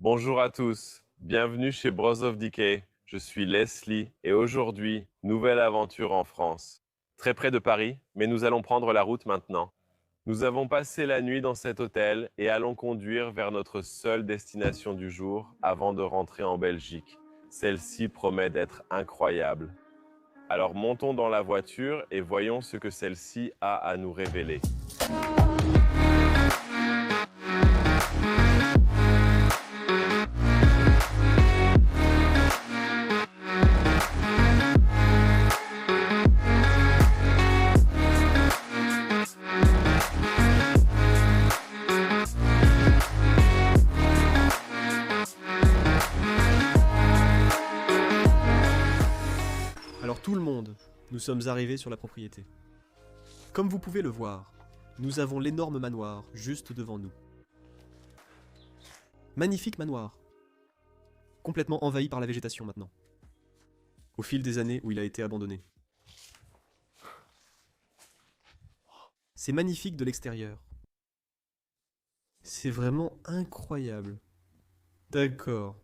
Bonjour à tous, bienvenue chez Bros of Decay. Je suis Leslie et aujourd'hui, nouvelle aventure en France. Très près de Paris, mais nous allons prendre la route maintenant. Nous avons passé la nuit dans cet hôtel et allons conduire vers notre seule destination du jour avant de rentrer en Belgique. Celle-ci promet d'être incroyable. Alors montons dans la voiture et voyons ce que celle-ci a à nous révéler. Alors tout le monde, nous sommes arrivés sur la propriété. Comme vous pouvez le voir, nous avons l'énorme manoir juste devant nous. Magnifique manoir, complètement envahi par la végétation maintenant, au fil des années où il a été abandonné. C'est magnifique de l'extérieur. C'est vraiment incroyable. D'accord.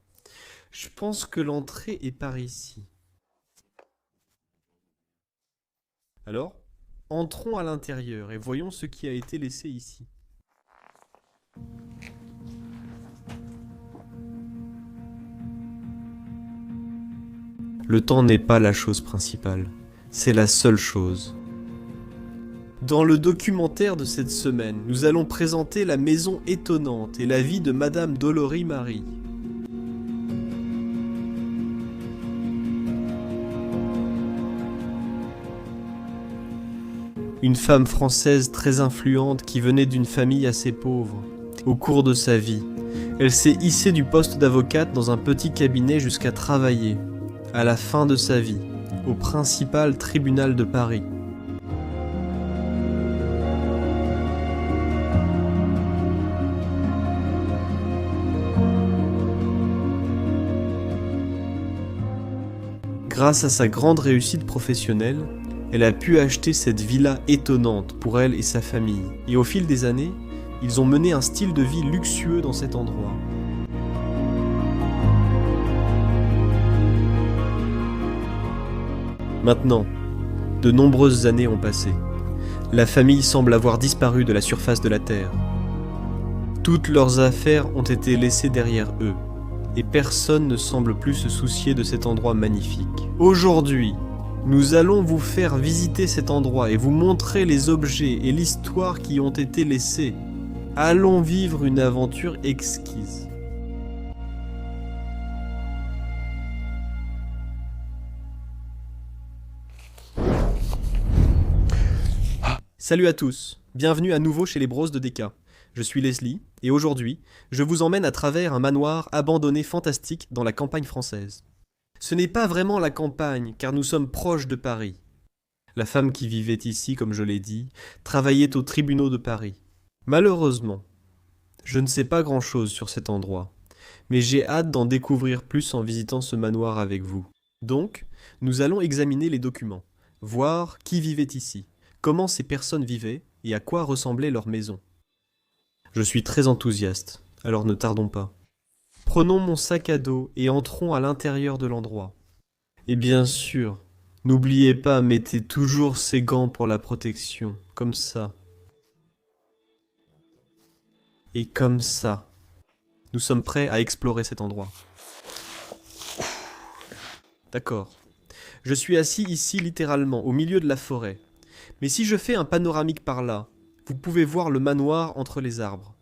Je pense que l'entrée est par ici. Alors, entrons à l'intérieur et voyons ce qui a été laissé ici. Le temps n'est pas la chose principale, c'est la seule chose. Dans le documentaire de cette semaine, nous allons présenter la maison étonnante et la vie de Madame Dolory Marie. Une femme française très influente qui venait d'une famille assez pauvre. Au cours de sa vie, elle s'est hissée du poste d'avocate dans un petit cabinet jusqu'à travailler, à la fin de sa vie, au principal tribunal de Paris. Grâce à sa grande réussite professionnelle, elle a pu acheter cette villa étonnante pour elle et sa famille. Et au fil des années, ils ont mené un style de vie luxueux dans cet endroit. Maintenant, de nombreuses années ont passé. La famille semble avoir disparu de la surface de la Terre. Toutes leurs affaires ont été laissées derrière eux, et personne ne semble plus se soucier de cet endroit magnifique. Aujourd'hui, nous allons vous faire visiter cet endroit et vous montrer les objets et l'histoire qui ont été laissés. Allons vivre une aventure exquise. Salut à tous, bienvenue à nouveau chez les Bros de DK. Je suis Leslie, et aujourd'hui, je vous emmène à travers un manoir abandonné fantastique dans la campagne française. Ce n'est pas vraiment la campagne, car nous sommes proches de Paris. La femme qui vivait ici, comme je l'ai dit, travaillait aux tribunaux de Paris. Malheureusement, je ne sais pas grand-chose sur cet endroit, mais j'ai hâte d'en découvrir plus en visitant ce manoir avec vous. Donc, nous allons examiner les documents, voir qui vivait ici, comment ces personnes vivaient et à quoi ressemblait leur maison. Je suis très enthousiaste, alors ne tardons pas. Prenons mon sac à dos et entrons à l'intérieur de l'endroit. Et bien sûr, n'oubliez pas, mettez toujours ces gants pour la protection, comme ça. Et comme ça. Nous sommes prêts à explorer cet endroit. D'accord. Je suis assis ici littéralement, au milieu de la forêt. Mais si je fais un panoramique par là, vous pouvez voir le manoir entre les arbres.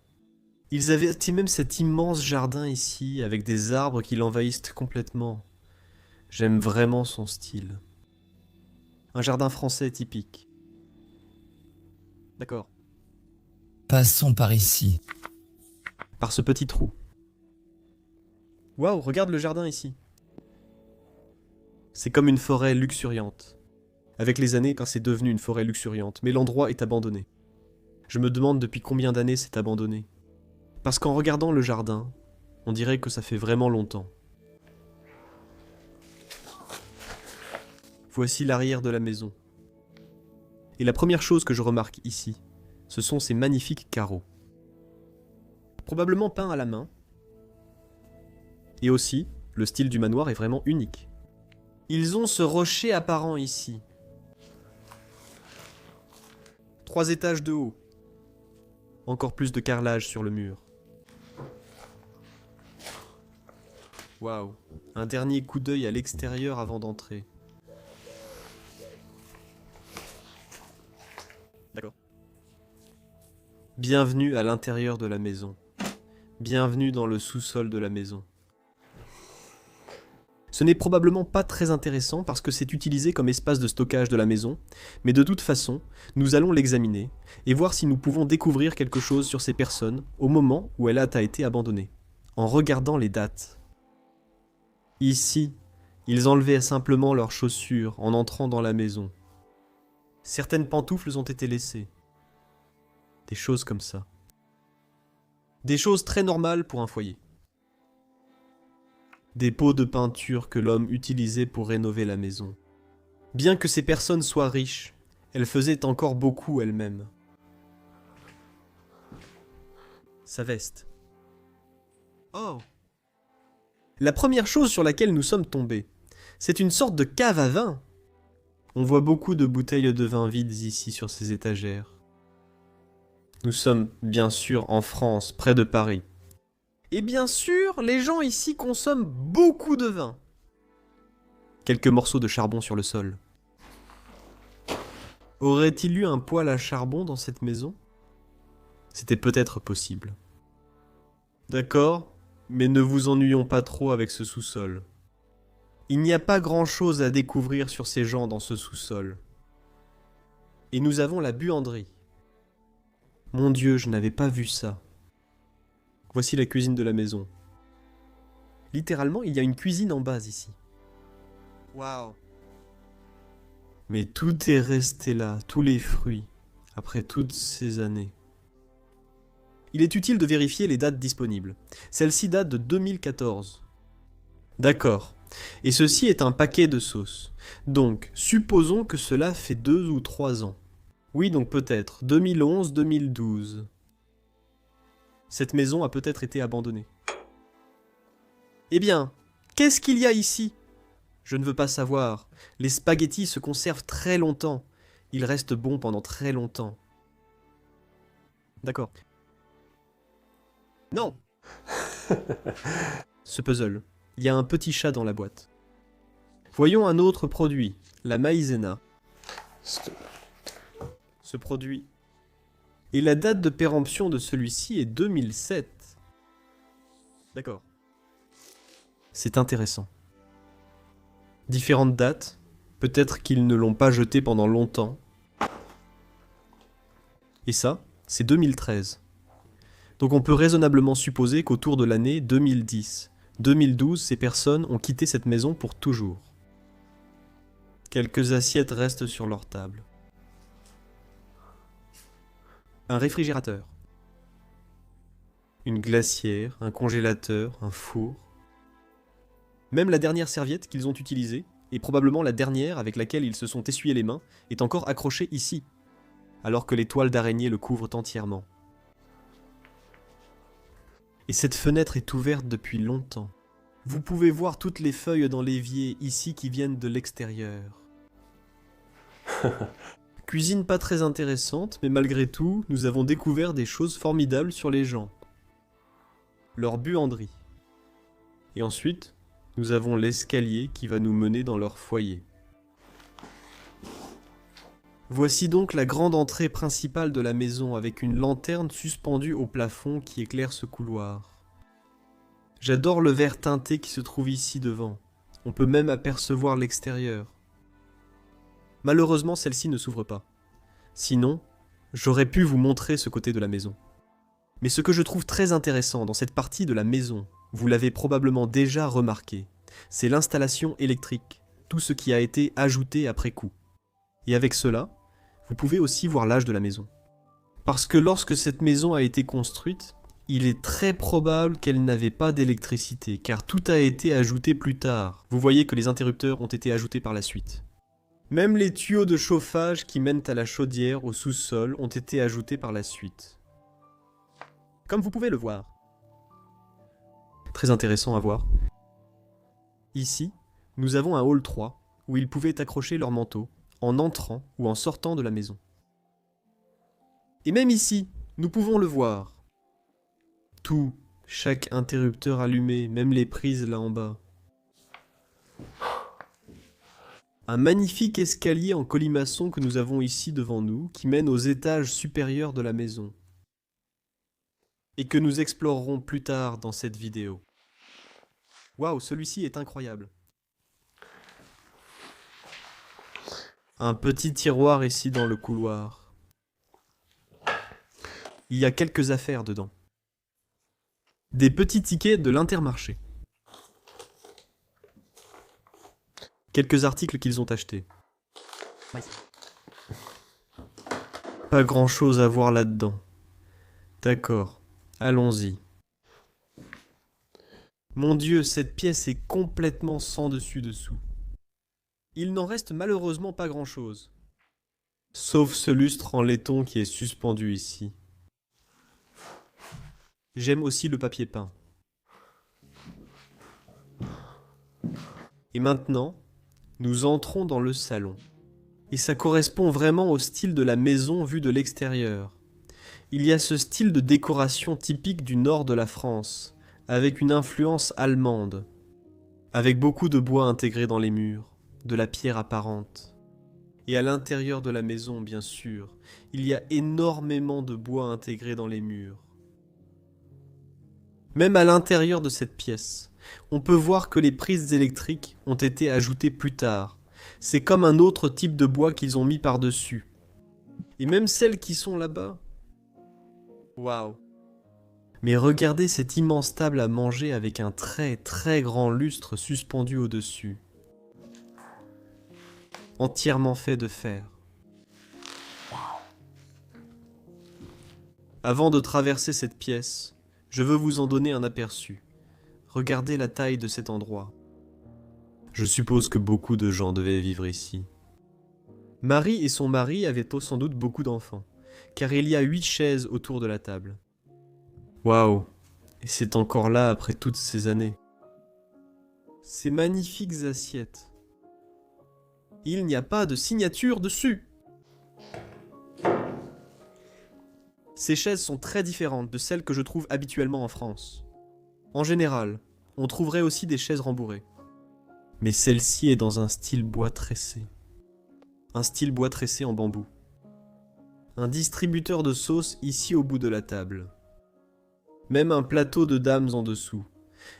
Ils avaient même cet immense jardin ici, avec des arbres qui l'envahissent complètement. J'aime vraiment son style. Un jardin français typique. D'accord. Passons par ici. Par ce petit trou. Waouh, regarde le jardin ici. C'est comme une forêt luxuriante. Avec les années, quand c'est devenu une forêt luxuriante, mais l'endroit est abandonné. Je me demande depuis combien d'années c'est abandonné. Parce qu'en regardant le jardin, on dirait que ça fait vraiment longtemps. Voici l'arrière de la maison. Et la première chose que je remarque ici, ce sont ces magnifiques carreaux. Probablement peints à la main, Et aussi, le style du manoir est vraiment unique. Ils ont ce rocher apparent ici. 3 étages de haut. Encore plus de carrelage sur le mur. Waouh, un dernier coup d'œil à l'extérieur avant d'entrer. D'accord. Bienvenue à l'intérieur de la maison. Bienvenue dans le sous-sol de la maison. Ce n'est probablement pas très intéressant parce que c'est utilisé comme espace de stockage de la maison, mais de toute façon, nous allons l'examiner et voir si nous pouvons découvrir quelque chose sur ces personnes au moment où elle a été abandonnée, en regardant les dates. Ici, ils enlevaient simplement leurs chaussures en entrant dans la maison. Certaines pantoufles ont été laissées. Des choses comme ça. Des choses très normales pour un foyer. Des pots de peinture que l'homme utilisait pour rénover la maison. Bien que ces personnes soient riches, elles faisaient encore beaucoup elles-mêmes. Sa veste. Oh! La première chose sur laquelle nous sommes tombés, c'est une sorte de cave à vin. On voit beaucoup de bouteilles de vin vides ici sur ces étagères. Nous sommes bien sûr en France, près de Paris. Et bien sûr, les gens ici consomment beaucoup de vin. Quelques morceaux de charbon sur le sol. Aurait-il eu un poêle à charbon dans cette maison? C'était peut-être possible. D'accord, mais ne vous ennuyons pas trop avec ce sous-sol. Il n'y a pas grand-chose à découvrir sur ces gens dans ce sous-sol. Et nous avons la buanderie. Mon Dieu, je n'avais pas vu ça. Voici la cuisine de la maison. Littéralement, il y a une cuisine en bas ici. Waouh! Mais tout est resté là, tous les fruits, après toutes ces années. Il est utile de vérifier les dates disponibles. Celle-ci date de 2014. D'accord. Et ceci est un paquet de sauces. Donc, supposons que cela fait 2 ou 3 ans. Oui, donc peut-être 2011-2012. Cette maison a peut-être été abandonnée. Eh bien, qu'est-ce qu'il y a ici? Je ne veux pas savoir. Les spaghettis se conservent très longtemps. Ils restent bons pendant très longtemps. D'accord. Non. Ce puzzle. Il y a un petit chat dans la boîte. Voyons un autre produit, la maïzena. Ce produit. Et la date de péremption de celui-ci est 2007. D'accord. C'est intéressant. Différentes dates. Peut-être qu'ils ne l'ont pas jeté pendant longtemps. Et ça, c'est 2013. Donc on peut raisonnablement supposer qu'autour de l'année 2010, 2012, ces personnes ont quitté cette maison pour toujours. Quelques assiettes restent sur leur table. Un réfrigérateur. Une glacière, un congélateur, un four. Même la dernière serviette qu'ils ont utilisée, et probablement la dernière avec laquelle ils se sont essuyés les mains, est encore accrochée ici, alors que les toiles d'araignée le couvrent entièrement. Et cette fenêtre est ouverte depuis longtemps. Vous pouvez voir toutes les feuilles dans l'évier ici qui viennent de l'extérieur. Cuisine pas très intéressante, mais malgré tout, nous avons découvert des choses formidables sur les gens. Leur buanderie. Et ensuite, nous avons l'escalier qui va nous mener dans leur foyer. Voici donc la grande entrée principale de la maison avec une lanterne suspendue au plafond qui éclaire ce couloir. J'adore le verre teinté qui se trouve ici devant. On peut même apercevoir l'extérieur. Malheureusement, celle-ci ne s'ouvre pas. Sinon, j'aurais pu vous montrer ce côté de la maison. Mais ce que je trouve très intéressant dans cette partie de la maison, vous l'avez probablement déjà remarqué, c'est l'installation électrique, tout ce qui a été ajouté après coup. Et avec cela, vous pouvez aussi voir l'âge de la maison. Parce que lorsque cette maison a été construite, il est très probable qu'elle n'avait pas d'électricité, car tout a été ajouté plus tard. Vous voyez que les interrupteurs ont été ajoutés par la suite. Même les tuyaux de chauffage qui mènent à la chaudière au sous-sol ont été ajoutés par la suite. Comme vous pouvez le voir. Très intéressant à voir. Ici, nous avons un hall 3 où ils pouvaient accrocher leur manteau en entrant ou en sortant de la maison. Et même ici, nous pouvons le voir. Tout, chaque interrupteur allumé, même les prises là en bas. Un magnifique escalier en colimaçon que nous avons ici devant nous, qui mène aux étages supérieurs de la maison. Et que nous explorerons plus tard dans cette vidéo. Waouh, celui-ci est incroyable. Un petit tiroir ici dans le couloir. Il y a quelques affaires dedans. Des petits tickets de l'Intermarché. Quelques articles qu'ils ont achetés. Pas grand-chose à voir là-dedans. D'accord, allons-y. Mon Dieu, cette pièce est complètement sans dessus-dessous. Il n'en reste malheureusement pas grand-chose. Sauf ce lustre en laiton qui est suspendu ici. J'aime aussi le papier peint. Et maintenant, nous entrons dans le salon. Et ça correspond vraiment au style de la maison vue de l'extérieur. Il y a ce style de décoration typique du nord de la France, avec une influence allemande, avec beaucoup de bois intégré dans les murs, de la pierre apparente. Et à l'intérieur de la maison, bien sûr, il y a énormément de bois intégré dans les murs. Même à l'intérieur de cette pièce, on peut voir que les prises électriques ont été ajoutées plus tard. C'est comme un autre type de bois qu'ils ont mis par-dessus. Et même celles qui sont là-bas. Waouh! Mais regardez cette immense table à manger avec un très très grand lustre suspendu au-dessus. Entièrement fait de fer. Avant de traverser cette pièce, je veux vous en donner un aperçu. Regardez la taille de cet endroit. Je suppose que beaucoup de gens devaient vivre ici. Marie et son mari avaient sans doute beaucoup d'enfants, car il y a 8 chaises autour de la table. Waouh! Et c'est encore là après toutes ces années. Ces magnifiques assiettes. Il n'y a pas de signature dessus. Ces chaises sont très différentes de celles que je trouve habituellement en France. En général, on trouverait aussi des chaises rembourrées. Mais celle-ci est dans un style bois tressé. Un style bois tressé en bambou. Un distributeur de sauce ici au bout de la table. Même un plateau de dames en dessous.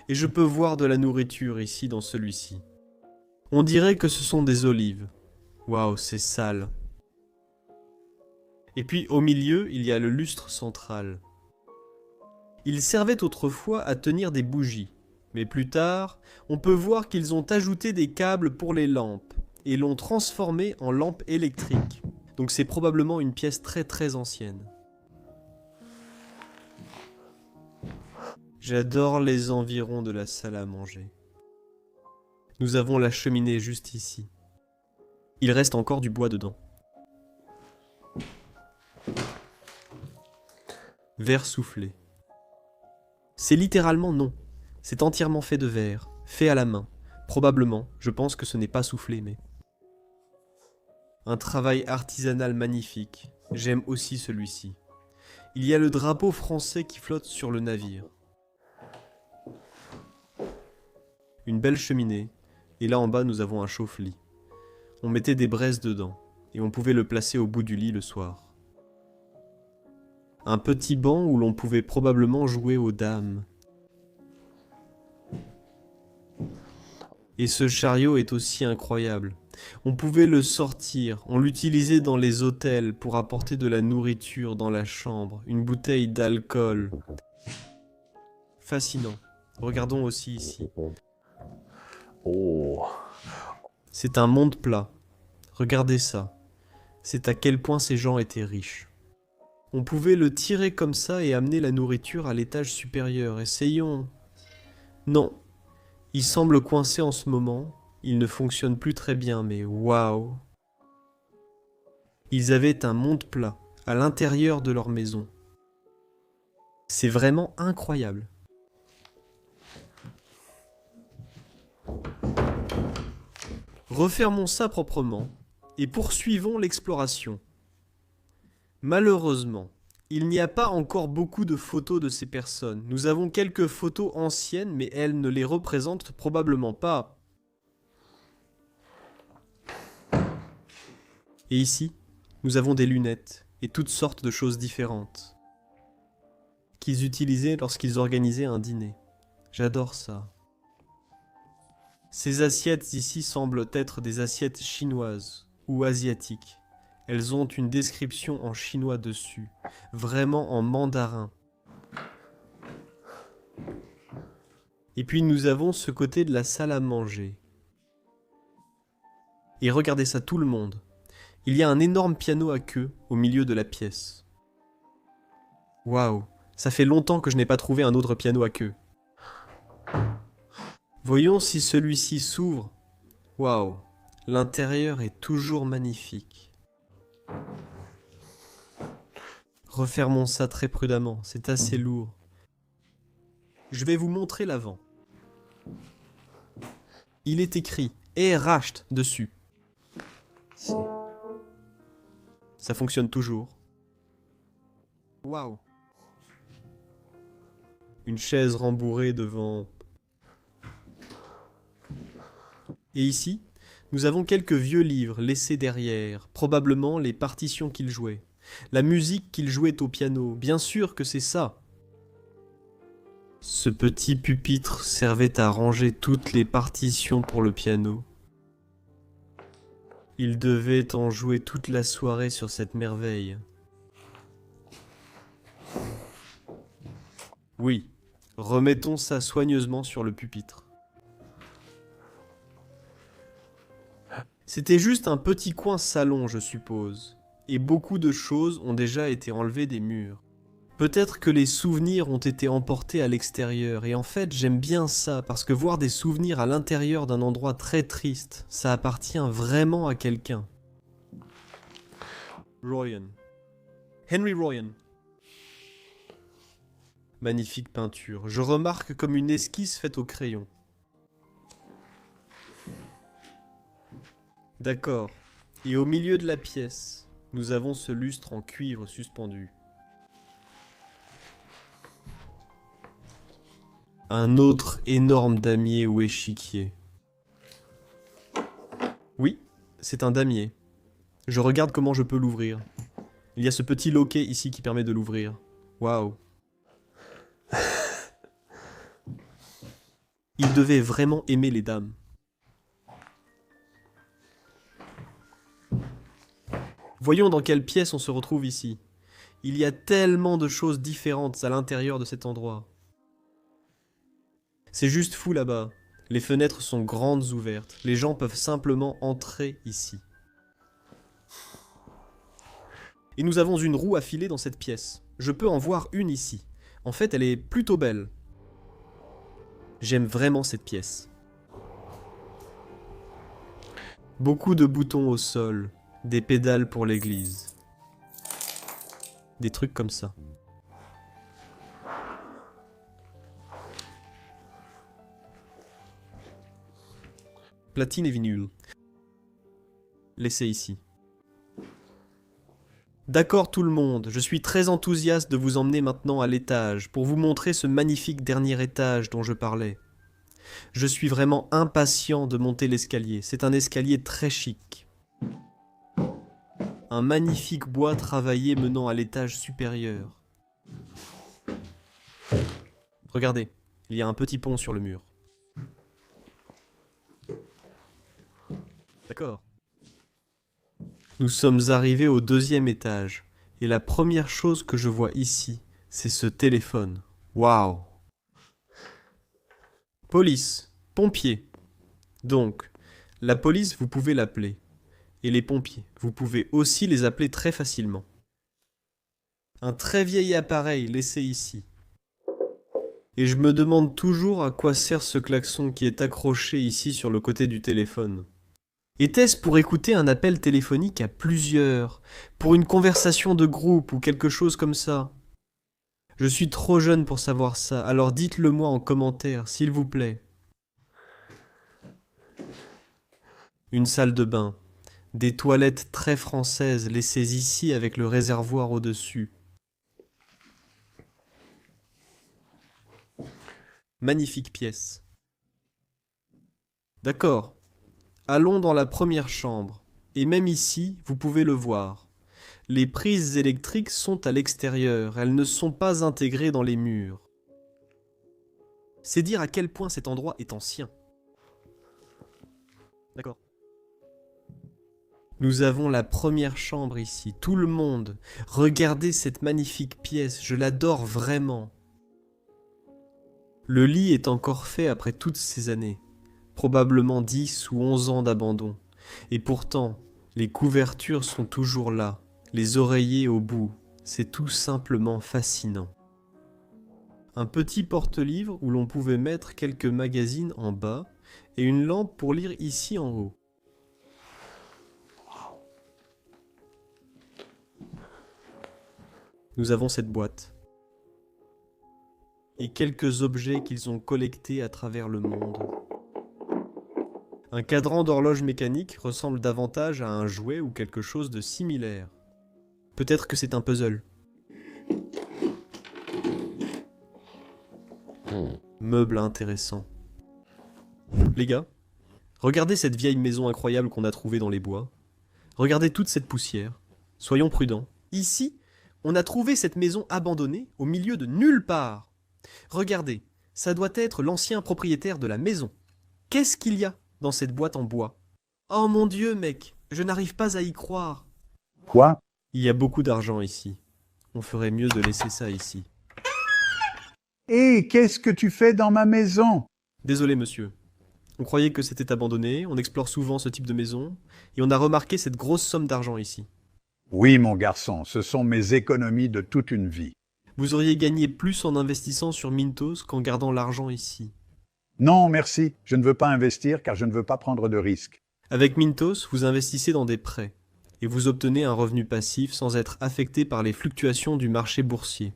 Et je peux voir de la nourriture ici dans celui-ci. On dirait que ce sont des olives. Waouh, c'est sale. Et puis au milieu, il y a le lustre central. Il servait autrefois à tenir des bougies. Mais plus tard, on peut voir qu'ils ont ajouté des câbles pour les lampes et l'ont transformé en lampe électrique. Donc c'est probablement une pièce très très ancienne. J'adore les environs de la salle à manger. Nous avons la cheminée juste ici. Il reste encore du bois dedans. Verre soufflé. C'est littéralement non. C'est entièrement fait de verre, fait à la main. Probablement, je pense que ce n'est pas soufflé, mais... Un travail artisanal magnifique. J'aime aussi celui-ci. Il y a le drapeau français qui flotte sur le navire. Une belle cheminée. Et là en bas, nous avons un chauffe-lit. On mettait des braises dedans, et on pouvait le placer au bout du lit le soir. Un petit banc où l'on pouvait probablement jouer aux dames. Et ce chariot est aussi incroyable. On pouvait le sortir, on l'utilisait dans les hôtels pour apporter de la nourriture dans la chambre, une bouteille d'alcool. Fascinant. Regardons aussi ici. Oh. C'est un monde plat. Regardez ça. C'est à quel point ces gens étaient riches. On pouvait le tirer comme ça et amener la nourriture à l'étage supérieur. Essayons. Non. Il semble coincé en ce moment. Il ne fonctionne plus très bien, mais waouh. Ils avaient un monde plat à l'intérieur de leur maison. C'est vraiment incroyable. Refermons ça proprement et poursuivons l'exploration. Malheureusement, il n'y a pas encore beaucoup de photos de ces personnes. Nous avons quelques photos anciennes, mais elles ne les représentent probablement pas. Et ici, nous avons des lunettes et toutes sortes de choses différentes qu'ils utilisaient lorsqu'ils organisaient un dîner. J'adore ça. Ces assiettes ici semblent être des assiettes chinoises ou asiatiques. Elles ont une description en chinois dessus, vraiment en mandarin. Et puis nous avons ce côté de la salle à manger. Et regardez ça, tout le monde. Il y a un énorme piano à queue au milieu de la pièce. Waouh, ça fait longtemps que je n'ai pas trouvé un autre piano à queue. Voyons si celui-ci s'ouvre. Waouh, l'intérieur est toujours magnifique. Refermons ça très prudemment, c'est assez lourd. Je vais vous montrer l'avant. Il est écrit Erracht dessus. Ça fonctionne toujours. Waouh. Une chaise rembourrée devant. Et ici, nous avons quelques vieux livres laissés derrière, probablement les partitions qu'il jouait. La musique qu'il jouait au piano, bien sûr que c'est ça. Ce petit pupitre servait à ranger toutes les partitions pour le piano. Il devait en jouer toute la soirée sur cette merveille. Oui, remettons ça soigneusement sur le pupitre. C'était juste un petit coin salon, je suppose, et beaucoup de choses ont déjà été enlevées des murs. Peut-être que les souvenirs ont été emportés à l'extérieur, et en fait j'aime bien ça, parce que voir des souvenirs à l'intérieur d'un endroit très triste, ça appartient vraiment à quelqu'un. Royan. Henry Royan. Magnifique peinture, je remarque comme une esquisse faite au crayon. D'accord, et au milieu de la pièce, nous avons ce lustre en cuivre suspendu. Un autre énorme damier ou échiquier. Oui, c'est un damier. Je regarde comment je peux l'ouvrir. Il y a ce petit loquet ici qui permet de l'ouvrir. Waouh. Il devait vraiment aimer les dames. Voyons dans quelle pièce on se retrouve ici. Il y a tellement de choses différentes à l'intérieur de cet endroit. C'est juste fou là-bas. Les fenêtres sont grandes ouvertes. Les gens peuvent simplement entrer ici. Et nous avons une roue à filer dans cette pièce. Je peux en voir une ici. En fait, elle est plutôt belle. J'aime vraiment cette pièce. Beaucoup de boutons au sol. Des pédales pour l'église. Des trucs comme ça. Platine et vinyle. Laissez ici. D'accord tout le monde, je suis très enthousiaste de vous emmener maintenant à l'étage pour vous montrer ce magnifique dernier étage dont je parlais. Je suis vraiment impatient de monter l'escalier, c'est un escalier très chic. Un magnifique bois travaillé menant à l'étage supérieur. Regardez, il y a un petit pont sur le mur. D'accord. Nous sommes arrivés au 2e étage, et la première chose que je vois ici, c'est ce téléphone. Waouh! Police, pompiers. Donc, la police, vous pouvez l'appeler. Et les pompiers, vous pouvez aussi les appeler très facilement. Un très vieil appareil laissé ici. Et je me demande toujours à quoi sert ce klaxon qui est accroché ici sur le côté du téléphone. Était-ce pour écouter un appel téléphonique à plusieurs, pour une conversation de groupe ou quelque chose comme ça? Je suis trop jeune pour savoir ça, alors dites-le moi en commentaire, s'il vous plaît. Une salle de bain. Des toilettes très françaises laissées ici avec le réservoir au-dessus. Magnifique pièce. D'accord. Allons dans la première chambre. Et même ici, vous pouvez le voir. Les prises électriques sont à l'extérieur, elles ne sont pas intégrées dans les murs. C'est dire à quel point cet endroit est ancien. D'accord. Nous avons la première chambre ici, tout le monde. Regardez cette magnifique pièce, je l'adore vraiment. Le lit est encore fait après toutes ces années, probablement 10 ou 11 ans d'abandon. Et pourtant, les couvertures sont toujours là, les oreillers au bout. C'est tout simplement fascinant. Un petit porte-livre où l'on pouvait mettre quelques magazines en bas et une lampe pour lire ici en haut. Nous avons cette boîte et quelques objets qu'ils ont collectés à travers le monde. Un cadran d'horloge mécanique ressemble davantage à un jouet ou quelque chose de similaire. Peut-être que c'est un puzzle. Meuble intéressant. Les gars, regardez cette vieille maison incroyable qu'on a trouvée dans les bois. Regardez toute cette poussière. Soyons prudents. Ici, on a trouvé cette maison abandonnée au milieu de nulle part. Regardez, ça doit être l'ancien propriétaire de la maison. Qu'est-ce qu'il y a dans cette boîte en bois? Oh mon Dieu, mec, je n'arrive pas à y croire. Quoi? Il y a beaucoup d'argent ici. On ferait mieux de laisser ça ici. Hé, qu'est-ce que tu fais dans ma maison? Désolé, monsieur. On croyait que c'était abandonné, on explore souvent ce type de maison, et on a remarqué cette grosse somme d'argent ici. Oui, mon garçon, ce sont mes économies de toute une vie. Vous auriez gagné plus en investissant sur Mintos qu'en gardant l'argent ici. Non, merci, je ne veux pas investir car je ne veux pas prendre de risques. Avec Mintos, vous investissez dans des prêts, et vous obtenez un revenu passif sans être affecté par les fluctuations du marché boursier.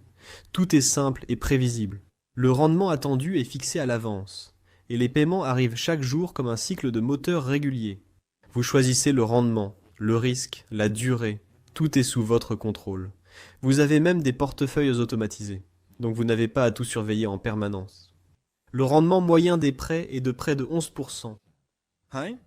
Tout est simple et prévisible. Le rendement attendu est fixé à l'avance, et les paiements arrivent chaque jour comme un cycle de moteur régulier. Vous choisissez le rendement, le risque, la durée, tout est sous votre contrôle. Vous avez même des portefeuilles automatisés, donc vous n'avez pas à tout surveiller en permanence. Le rendement moyen des prêts est de près de 11%. Hein?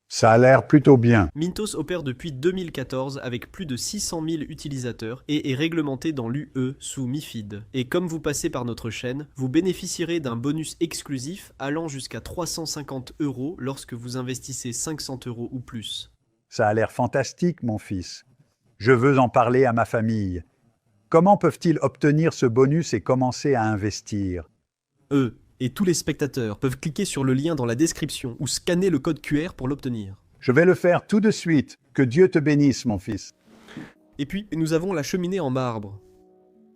Ça a l'air plutôt bien. Mintos opère depuis 2014 avec plus de 600 000 utilisateurs et est réglementé dans l'UE sous MiFID. Et comme vous passez par notre chaîne, vous bénéficierez d'un bonus exclusif allant jusqu'à 350 € lorsque vous investissez 500 € ou plus. Ça a l'air fantastique, mon fils. Je veux en parler à ma famille. Comment peuvent-ils obtenir ce bonus et commencer à investir? Eux et tous les spectateurs peuvent cliquer sur le lien dans la description ou scanner le code QR pour l'obtenir. Je vais le faire tout de suite. Que Dieu te bénisse, mon fils. Et puis, nous avons la cheminée en marbre.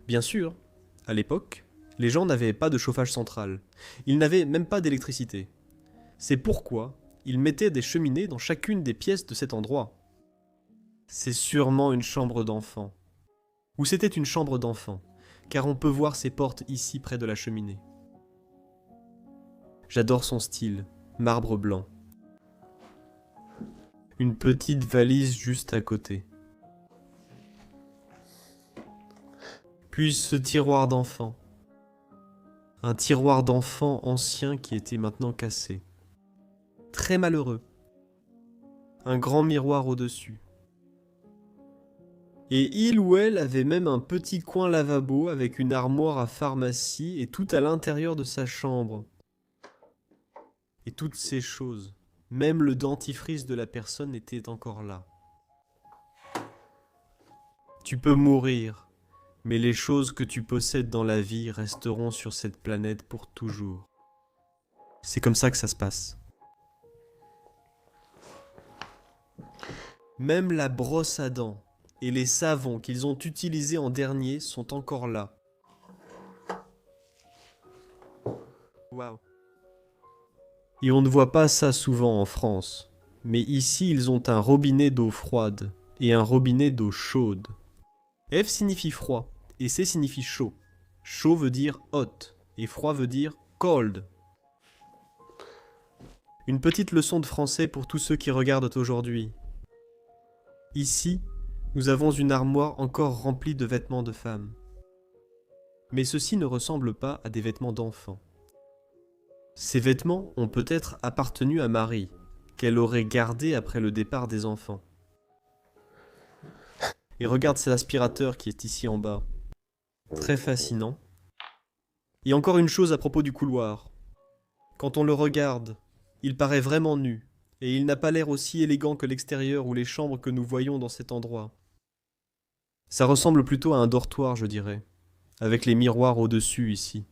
Bien sûr, à l'époque, les gens n'avaient pas de chauffage central. Ils n'avaient même pas d'électricité. C'est pourquoi ils mettaient des cheminées dans chacune des pièces de cet endroit. C'est sûrement une chambre d'enfant. Ou c'était une chambre d'enfant, car on peut voir ses portes ici près de la cheminée. J'adore son style, marbre blanc. Une petite valise juste à côté. Puis ce tiroir d'enfant. Un tiroir d'enfant ancien qui était maintenant cassé. Très malheureux. Un grand miroir au-dessus. Et il ou elle avait même un petit coin lavabo avec une armoire à pharmacie et tout à l'intérieur de sa chambre. Et toutes ces choses, même le dentifrice de la personne était encore là. Tu peux mourir, mais les choses que tu possèdes dans la vie resteront sur cette planète pour toujours. C'est comme ça que ça se passe. Même la brosse à dents et les savons qu'ils ont utilisés en dernier sont encore là. Waouh. Et on ne voit pas ça souvent en France. Mais ici, ils ont un robinet d'eau froide et un robinet d'eau chaude. F signifie froid et C signifie chaud. Chaud veut dire hot et froid veut dire cold. Une petite leçon de français pour tous ceux qui regardent aujourd'hui. Ici, nous avons une armoire encore remplie de vêtements de femmes. Mais ceci ne ressemble pas à des vêtements d'enfants. Ces vêtements ont peut-être appartenu à Marie, qu'elle aurait gardés après le départ des enfants. Et regarde cet aspirateur qui est ici en bas. Très fascinant. Et encore une chose à propos du couloir. Quand on le regarde, il paraît vraiment nu, et il n'a pas l'air aussi élégant que l'extérieur ou les chambres que nous voyons dans cet endroit. Ça ressemble plutôt à un dortoir, je dirais, avec les miroirs au-dessus ici.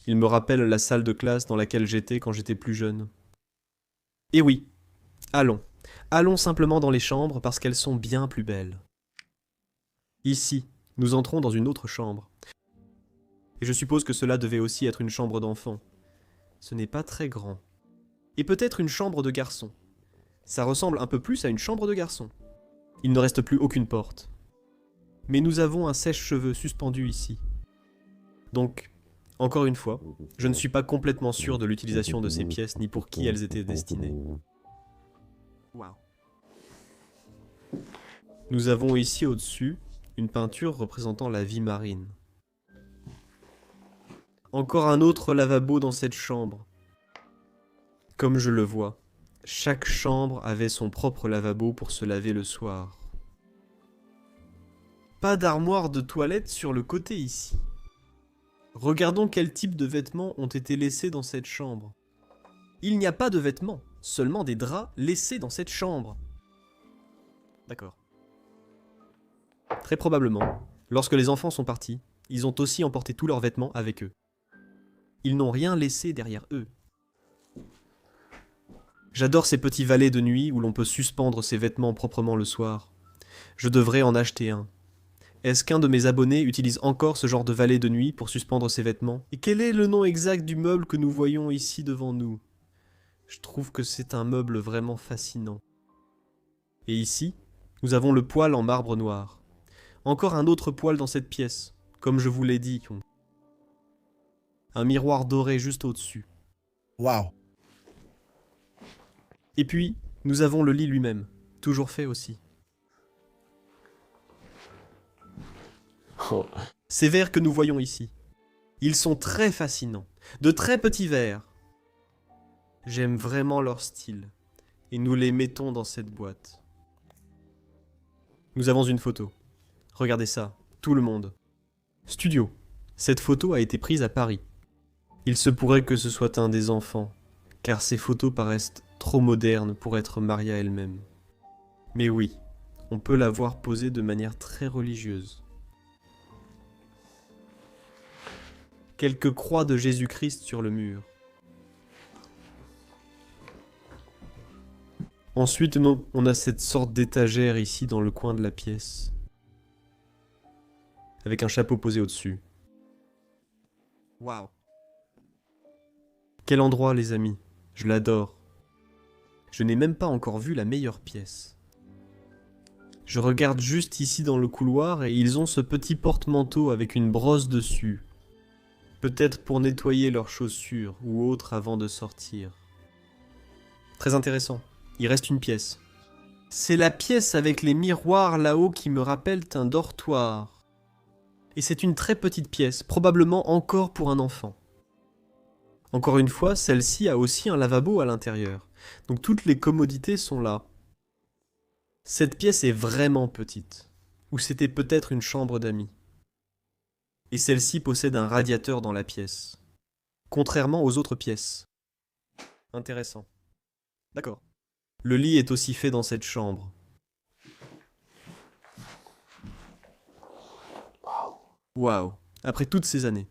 Il me rappelle la salle de classe dans laquelle j'étais quand j'étais plus jeune. Et oui, allons. Allons simplement dans les chambres parce qu'elles sont bien plus belles. Ici, nous entrons dans une autre chambre. Et je suppose que cela devait aussi être une chambre d'enfant. Ce n'est pas très grand. Et peut-être une chambre de garçon. Ça ressemble un peu plus à une chambre de garçon. Il ne reste plus aucune porte. Mais nous avons un sèche-cheveux suspendu ici. Donc, encore une fois, je ne suis pas complètement sûr de l'utilisation de ces pièces ni pour qui elles étaient destinées. Wow. Nous avons ici au-dessus une peinture représentant la vie marine. Encore un autre lavabo dans cette chambre. Comme je le vois, chaque chambre avait son propre lavabo pour se laver le soir. Pas d'armoire de toilette sur le côté ici. Regardons quel type de vêtements ont été laissés dans cette chambre. Il n'y a pas de vêtements, seulement des draps laissés dans cette chambre. D'accord. Très probablement, lorsque les enfants sont partis, ils ont aussi emporté tous leurs vêtements avec eux. Ils n'ont rien laissé derrière eux. J'adore ces petits valets de nuit où l'on peut suspendre ses vêtements proprement le soir. Je devrais en acheter un. Est-ce qu'un de mes abonnés utilise encore ce genre de valet de nuit pour suspendre ses vêtements? Et quel est le nom exact du meuble que nous voyons ici devant nous? Je trouve que c'est un meuble vraiment fascinant. Et ici, nous avons le poêle en marbre noir. Encore un autre poêle dans cette pièce, comme je vous l'ai dit. Un miroir doré juste au-dessus. Waouh. Et puis, nous avons le lit lui-même, toujours fait aussi. Oh. Ces verres que nous voyons ici, ils sont très fascinants, de très petits verres. J'aime vraiment leur style, et nous les mettons dans cette boîte. Nous avons une photo. Regardez ça, tout le monde. Studio. Cette photo a été prise à Paris. Il se pourrait que ce soit un des enfants, car ces photos paraissent trop modernes pour être Maria elle-même. Mais oui, on peut la voir posée de manière très religieuse. Quelques croix de Jésus-Christ sur le mur. Ensuite, on a cette sorte d'étagère ici dans le coin de la pièce, avec un chapeau posé au-dessus. Waouh! Quel endroit, les amis, je l'adore. Je n'ai même pas encore vu la meilleure pièce. Je regarde juste ici dans le couloir et ils ont ce petit porte-manteau avec une brosse dessus. Peut-être pour nettoyer leurs chaussures ou autre avant de sortir. Très intéressant. Il reste une pièce. C'est la pièce avec les miroirs là-haut qui me rappellent un dortoir. Et c'est une très petite pièce, probablement encore pour un enfant. Encore une fois, celle-ci a aussi un lavabo à l'intérieur. Donc toutes les commodités sont là. Cette pièce est vraiment petite. Ou c'était peut-être une chambre d'amis. Et celle-ci possède un radiateur dans la pièce. Contrairement aux autres pièces. Intéressant. D'accord. Le lit est aussi fait dans cette chambre. Waouh. Après toutes ces années.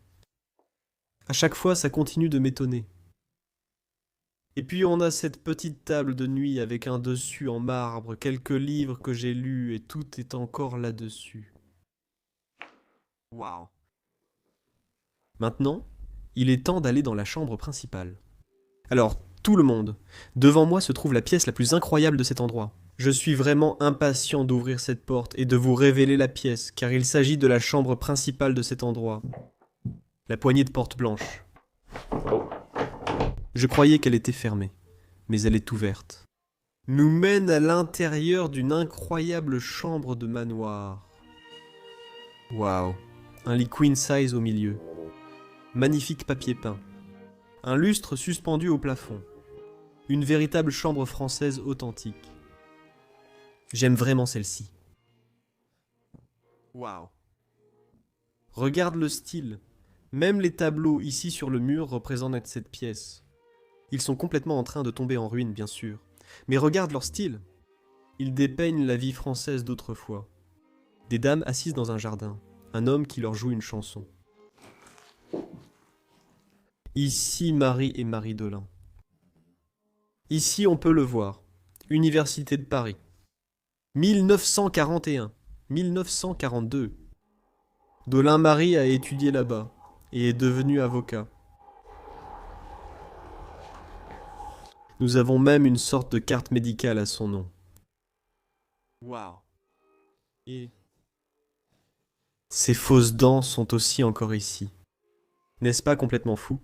À chaque fois, ça continue de m'étonner. Et puis on a cette petite table de nuit avec un dessus en marbre, quelques livres que j'ai lus et tout est encore là-dessus. Waouh. Maintenant, il est temps d'aller dans la chambre principale. Alors, tout le monde, devant moi se trouve la pièce la plus incroyable de cet endroit. Je suis vraiment impatient d'ouvrir cette porte et de vous révéler la pièce, car il s'agit de la chambre principale de cet endroit. La poignée de porte blanche. Je croyais qu'elle était fermée. mais elle est ouverte. Nous mène à l'intérieur d'une incroyable chambre de manoir. Waouh, un lit queen size au milieu. Magnifique papier peint. Un lustre suspendu au plafond. Une véritable chambre française authentique. J'aime vraiment celle-ci. Waouh. Regarde le style. Même les tableaux ici sur le mur représentent cette pièce. Ils sont complètement en train de tomber en ruine, bien sûr. Mais regarde leur style. Ils dépeignent la vie française d'autrefois. Des dames assises dans un jardin. Un homme qui leur joue une chanson. Ici Marie et Marie Dolin. Ici on peut le voir. Université de Paris. 1941. 1942. Dolin Marie a étudié là-bas et est devenu avocat. Nous avons même une sorte de carte médicale à son nom. Waouh. Et ces fausses dents sont aussi encore ici. N'est-ce pas complètement fou?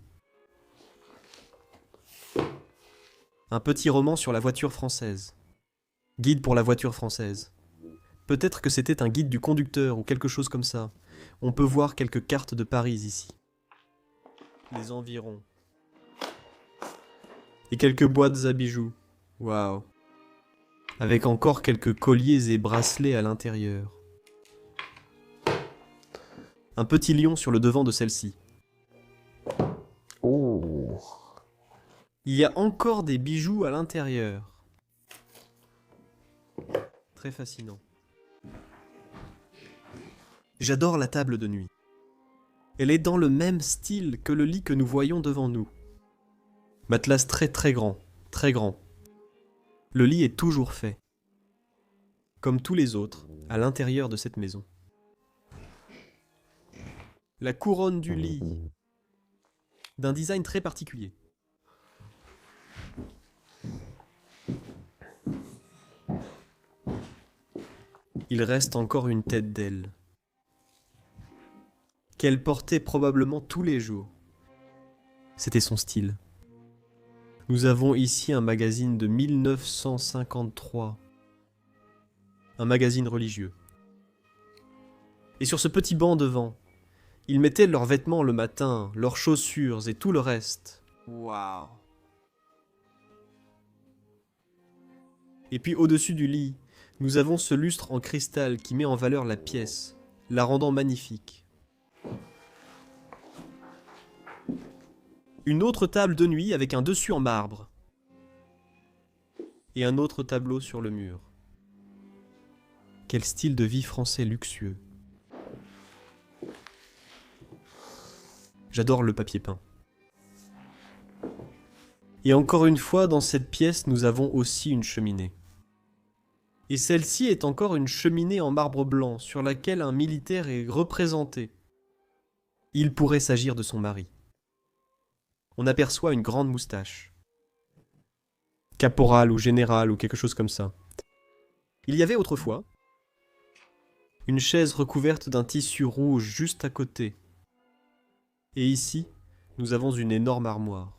Un petit roman sur la voiture française. Guide pour la voiture française. Peut-être que c'était un guide du conducteur ou quelque chose comme ça. On peut voir quelques cartes de Paris ici. Les environs. Et quelques boîtes à bijoux. Waouh. Avec encore quelques colliers et bracelets à l'intérieur. Un petit lion sur le devant de celle-ci. Oh. Il y a encore des bijoux à l'intérieur. Très fascinant. J'adore la table de nuit. Elle est dans le même style que le lit que nous voyons devant nous. Matelas très grand, très grand. Le lit est toujours fait. Comme tous les autres, à l'intérieur de cette maison. La couronne du lit, d'un design très particulier. Il reste encore une tête d'aile, qu'elle portait probablement tous les jours. C'était son style. Nous avons ici un magazine de 1953. Un magazine religieux. Et sur ce petit banc devant, ils mettaient leurs vêtements le matin, leurs chaussures et tout le reste. Waouh! Et puis au-dessus du lit, nous avons ce lustre en cristal qui met en valeur la pièce, la rendant magnifique. Une autre table de nuit avec un dessus en marbre. Et un autre tableau sur le mur. Quel style de vie français luxueux. J'adore le papier peint. Et encore une fois, dans cette pièce, nous avons aussi une cheminée. Et celle-ci est encore une cheminée en marbre blanc sur laquelle un militaire est représenté. Il pourrait s'agir de son mari. On aperçoit une grande moustache. Caporal ou général ou quelque chose comme ça. Il y avait autrefois une chaise recouverte d'un tissu rouge juste à côté. Et ici, nous avons une énorme armoire.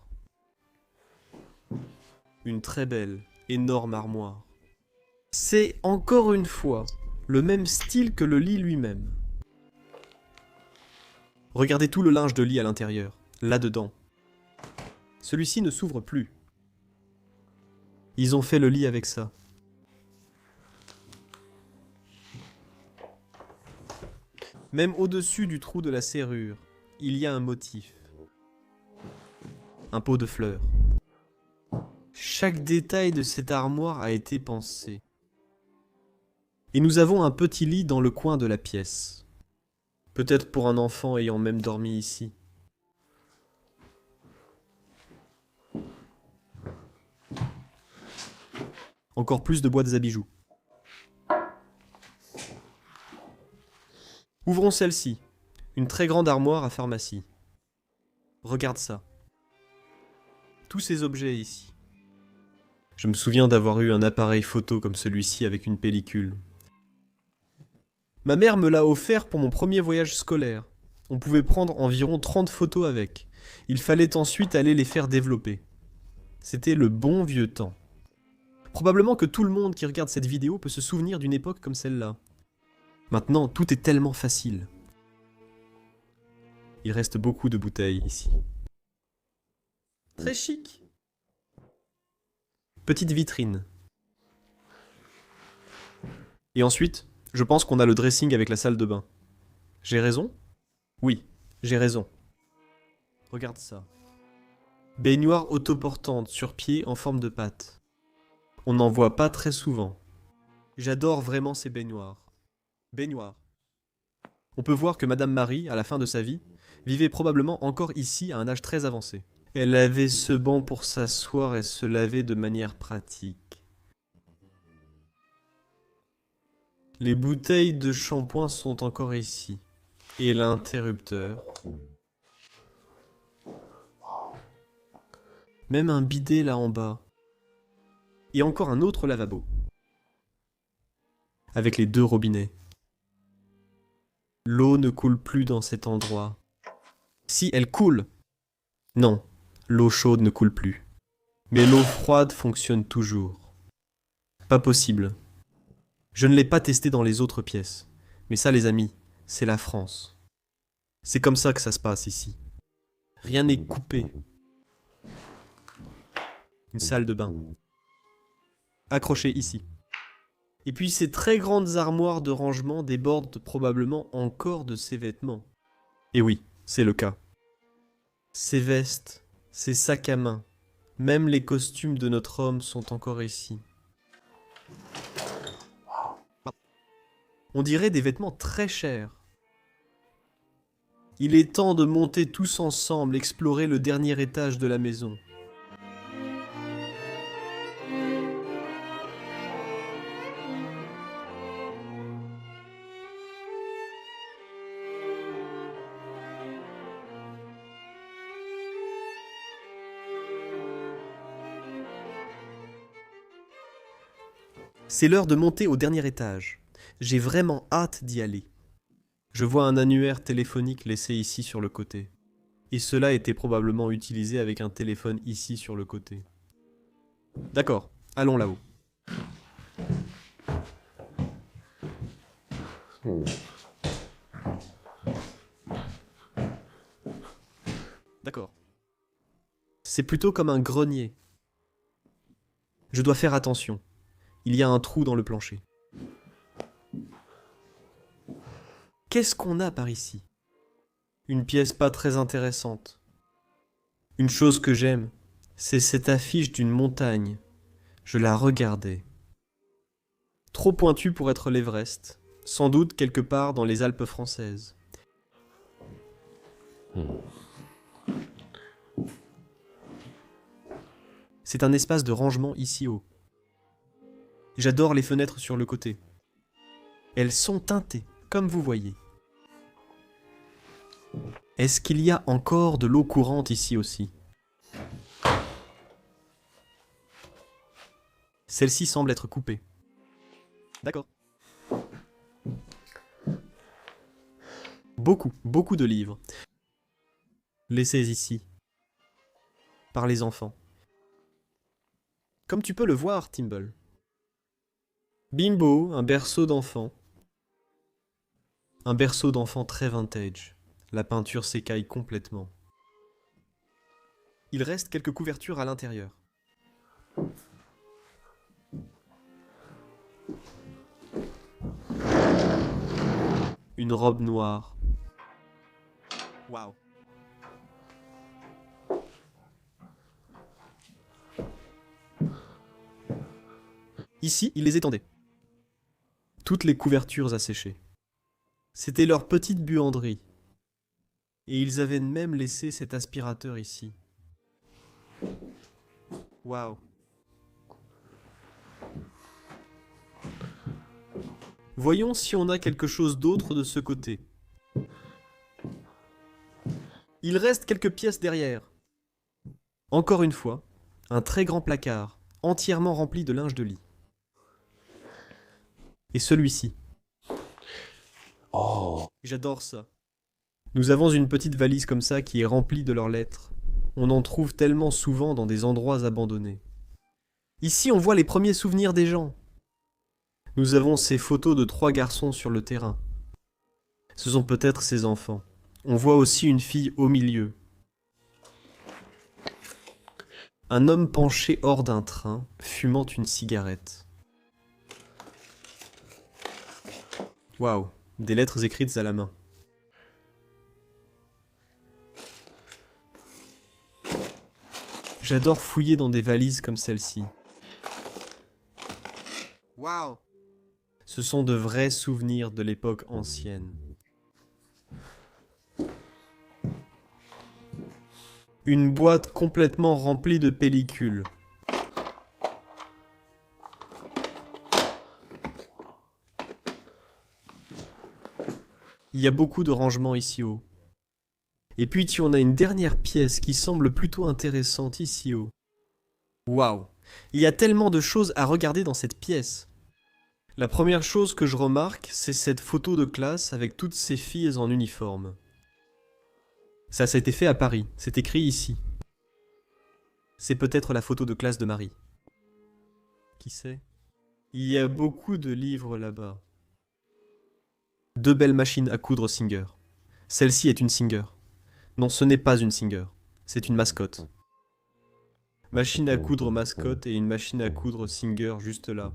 Une très belle, énorme armoire. C'est encore une fois le même style que le lit lui-même. Regardez tout le linge de lit à l'intérieur, là-dedans. Celui-ci ne s'ouvre plus. Ils ont fait le lit avec ça. Même au-dessus du trou de la serrure, il y a un motif. Un pot de fleurs. Chaque détail de cette armoire a été pensé. Et nous avons un petit lit dans le coin de la pièce. Peut-être pour un enfant ayant même dormi ici. Encore plus de boîtes à bijoux. Ouvrons celle-ci. Une très grande armoire à pharmacie. Regarde ça. Tous ces objets ici. Je me souviens d'avoir eu un appareil photo comme celui-ci avec une pellicule. Ma mère me l'a offert pour mon premier voyage scolaire. On pouvait prendre environ 30 photos avec. Il fallait ensuite aller les faire développer. C'était le bon vieux temps. Probablement que tout le monde qui regarde cette vidéo peut se souvenir d'une époque comme celle-là. Maintenant, tout est tellement facile. Il reste beaucoup de bouteilles ici. Très chic. Petite vitrine. Et ensuite, je pense qu'on a le dressing avec la salle de bain. J'ai raison? Oui, j'ai raison. Regarde ça. Baignoire autoportante sur pied en forme de patte. On n'en voit pas très souvent. J'adore vraiment ces baignoires. Baignoire. On peut voir que Madame Marie, à la fin de sa vie, vivait probablement encore ici à un âge très avancé. Elle avait ce banc pour s'asseoir et se laver de manière pratique. Les bouteilles de shampoing sont encore ici. Et l'interrupteur. Même un bidet là en bas. Et encore un autre lavabo. Avec les 2 robinets. L'eau ne coule plus dans cet endroit. Si, elle coule. Non, l'eau chaude ne coule plus. Mais l'eau froide fonctionne toujours. Pas possible. Je ne l'ai pas testé dans les autres pièces. Mais ça, les amis, c'est la France. C'est comme ça que ça se passe ici. Rien n'est coupé. Une salle de bain. Accrochée ici. Et puis ces très grandes armoires de rangement débordent probablement encore de ses vêtements. Et oui, c'est le cas. Ses vestes, ses sacs à main, même les costumes de notre homme sont encore ici. On dirait des vêtements très chers. Il est temps de monter tous ensemble explorer le dernier étage de la maison. C'est l'heure de monter au dernier étage. J'ai vraiment hâte d'y aller. Je vois un annuaire téléphonique laissé ici sur le côté. Et cela était probablement utilisé avec un téléphone ici sur le côté. D'accord, allons là-haut. D'accord. C'est plutôt comme un grenier. Je dois faire attention. Il y a un trou dans le plancher. Qu'est-ce qu'on a par ici? Une pièce pas très intéressante. Une chose que j'aime, c'est cette affiche d'une montagne. Je la regardais. Trop pointue pour être l'Everest, sans doute quelque part dans les Alpes françaises. C'est un espace de rangement ici haut. J'adore les fenêtres sur le côté. Elles sont teintées, comme vous voyez. Est-ce qu'il y a encore de l'eau courante ici aussi? Celle-ci semble être coupée. D'accord. Beaucoup de livres. Laissés ici. Par les enfants. Comme tu peux le voir, Timble. Bimbo, un berceau d'enfant. Un berceau d'enfant très vintage. La peinture s'écaille complètement. Il reste quelques couvertures à l'intérieur. Une robe noire. Waouh. Ici, ils les étendaient. Toutes les couvertures asséchées. C'était leur petite buanderie. Et ils avaient même laissé cet aspirateur ici. Waouh. Voyons si on a quelque chose d'autre de ce côté. Il reste quelques pièces derrière. Encore une fois, un très grand placard, entièrement rempli de linge de lit. Et celui-ci. Oh. J'adore ça. Nous avons une petite valise comme ça qui est remplie de leurs lettres. On en trouve tellement souvent dans des endroits abandonnés. Ici, on voit les premiers souvenirs des gens. Nous avons ces photos de 3 garçons sur le terrain. Ce sont peut-être ses enfants. On voit aussi une fille au milieu. Un homme penché hors d'un train, fumant une cigarette. Waouh, des lettres écrites à la main. J'adore fouiller dans des valises comme celle-ci. Waouh! Ce sont de vrais souvenirs de l'époque ancienne. Une boîte complètement remplie de pellicules. Il y a beaucoup de rangements ici haut. Et puis on a une dernière pièce qui semble plutôt intéressante ici haut. Waouh! Il y a tellement de choses à regarder dans cette pièce. La première chose que je remarque, c'est cette photo de classe avec toutes ces filles en uniforme. Ça a été fait à Paris, c'est écrit ici. C'est peut-être la photo de classe de Marie. Qui sait? Il y a beaucoup de livres là-bas. 2 belles machines à coudre Singer. Celle-ci est une Singer. Non, ce n'est pas une Singer, c'est une mascotte. Machine à coudre mascotte et une machine à coudre Singer juste là.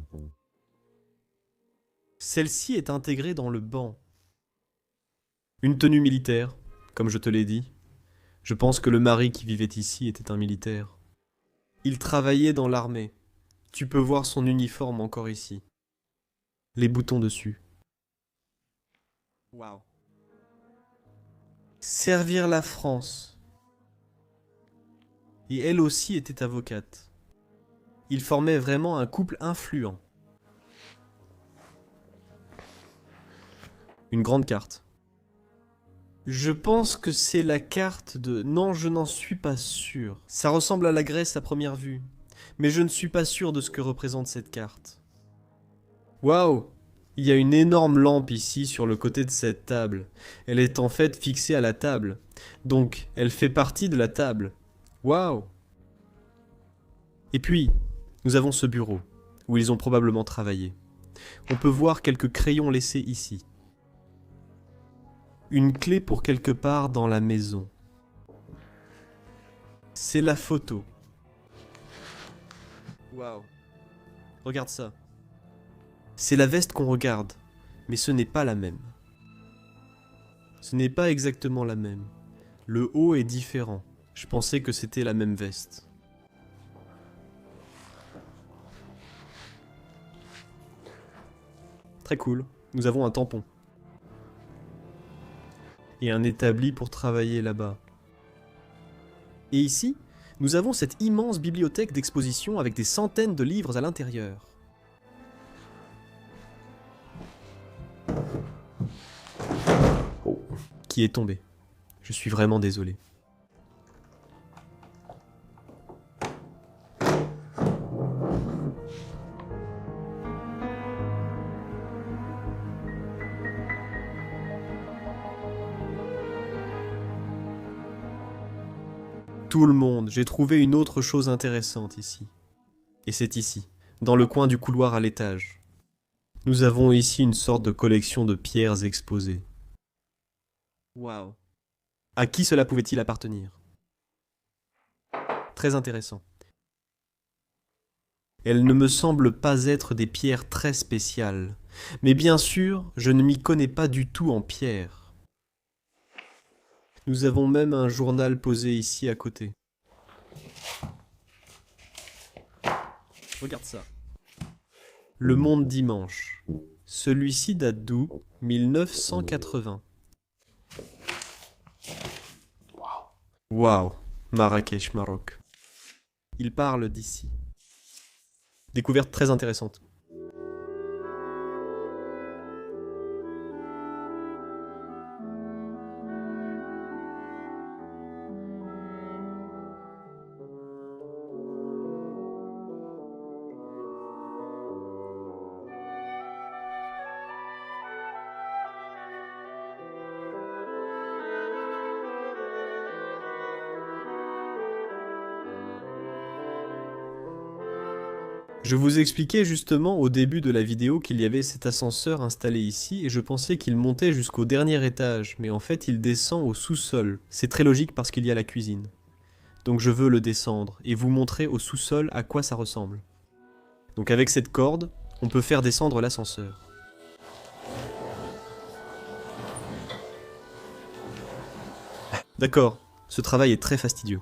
Celle-ci est intégrée dans le banc. Une tenue militaire, comme je te l'ai dit. Je pense que le mari qui vivait ici était un militaire. Il travaillait dans l'armée. Tu peux voir son uniforme encore ici. Les boutons dessus. Waouh. Servir la France. Et elle aussi était avocate. Ils formaient vraiment un couple influent. Une grande carte. Je pense que c'est la carte de... Non, je n'en suis pas sûr. Ça ressemble à la Grèce à première vue. Mais je ne suis pas sûr de ce que représente cette carte. Waouh! Il y a une énorme lampe ici sur le côté de cette table. Elle est en fait fixée à la table. Donc, elle fait partie de la table. Waouh! Et puis, nous avons ce bureau, où ils ont probablement travaillé. On peut voir quelques crayons laissés ici. Une clé pour quelque part dans la maison. C'est la photo. Waouh. Regarde ça. C'est la veste qu'on regarde, mais ce n'est pas la même. Ce n'est pas exactement la même. Le haut est différent. Je pensais que c'était la même veste. Très cool. Nous avons un tampon. Et un établi pour travailler là-bas. Et ici, nous avons cette immense bibliothèque d'exposition avec des centaines de livres à l'intérieur. Oh. Qui est tombé. Je suis vraiment désolé. Tout le monde, j'ai trouvé une autre chose intéressante ici. Et c'est ici, dans le coin du couloir à l'étage. Nous avons ici une sorte de collection de pierres exposées. Waouh. À qui cela pouvait-il appartenir? Très intéressant. Elles ne me semblent pas être des pierres très spéciales. Mais bien sûr, je ne m'y connais pas du tout en pierres. Nous avons même un journal posé ici à côté. Regarde ça. Le Monde dimanche. Celui-ci date d'où? 1980. Waouh, Marrakech, Maroc. Il parle d'ici. Découverte très intéressante. Je vous expliquais justement au début de la vidéo qu'il y avait cet ascenseur installé ici et je pensais qu'il montait jusqu'au dernier étage, mais en fait il descend au sous-sol. C'est très logique parce qu'il y a la cuisine. Donc je veux le descendre et vous montrer au sous-sol à quoi ça ressemble. Donc avec cette corde, on peut faire descendre l'ascenseur. D'accord, ce travail est très fastidieux.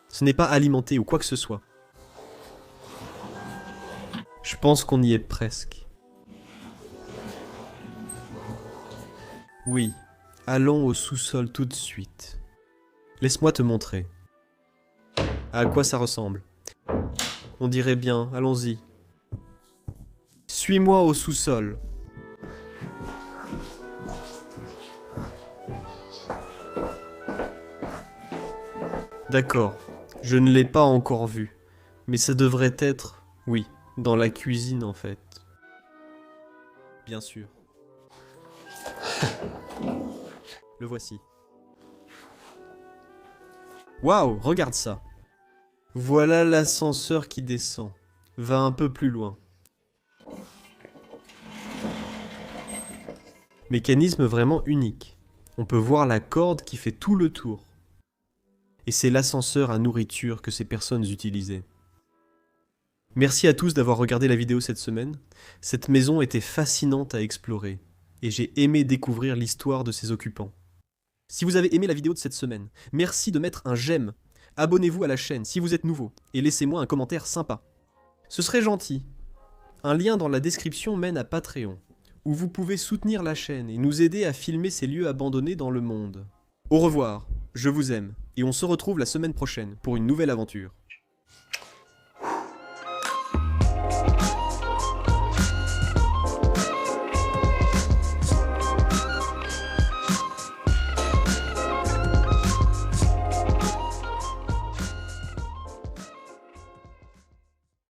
Ce n'est pas alimenté ou quoi que ce soit. Je pense qu'on y est presque. Oui, allons au sous-sol tout de suite. Laisse-moi te montrer. À quoi ça ressemble? On dirait bien, allons-y. Suis-moi au sous-sol. D'accord, je ne l'ai pas encore vu, mais ça devrait être, oui, dans la cuisine en fait. Bien sûr. Le voici. Waouh, regarde ça. Voilà l'ascenseur qui descend. Va un peu plus loin. Mécanisme vraiment unique. On peut voir la corde qui fait tout le tour. Et c'est l'ascenseur à nourriture que ces personnes utilisaient. Merci à tous d'avoir regardé la vidéo cette semaine. Cette maison était fascinante à explorer, et j'ai aimé découvrir l'histoire de ses occupants. Si vous avez aimé la vidéo de cette semaine, merci de mettre un j'aime, abonnez-vous à la chaîne si vous êtes nouveau, et laissez-moi un commentaire sympa. Ce serait gentil. Un lien dans la description mène à Patreon, où vous pouvez soutenir la chaîne et nous aider à filmer ces lieux abandonnés dans le monde. Au revoir, je vous aime, et on se retrouve la semaine prochaine pour une nouvelle aventure.